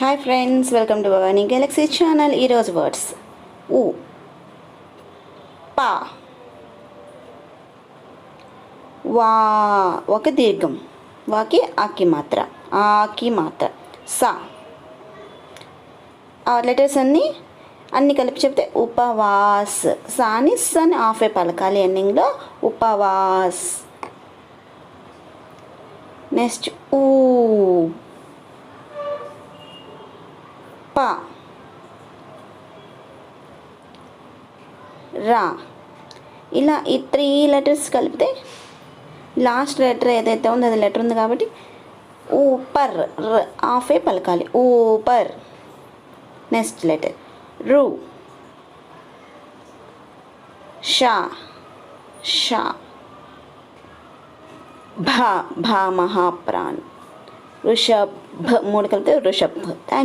Hi friends, welcome to Bhavani Galaxy channel. ఈరోజు words ఊ, పా, వా ఒక దీర్ఘం, వాకి ఆకి మాత్ర, ఆకి మాత్ర, సా. ఆ లెటర్స్ అన్నీ కలిపి చెప్తే ఉపవాస్. సాని సని ఆఫే పలకాలి ఎండింగ్లో, ఉపవాస్. నెక్స్ట్ ఊ, పా, రా. ఇలా ఈ 3 లెటర్స్ కలిపితే లాస్ట్ లెటర్ ఏదైతే ఉందో అది లెటర్ ఉంది కాబట్టి ఊపర్, ఆఫే పలకాలి, ఊపర్. నెక్స్ట్ లెటర్ రు, షా, షా. భా, భా మహాప్రాణ్. ఋషభ్, 3 కలిపితే ఋషభ్.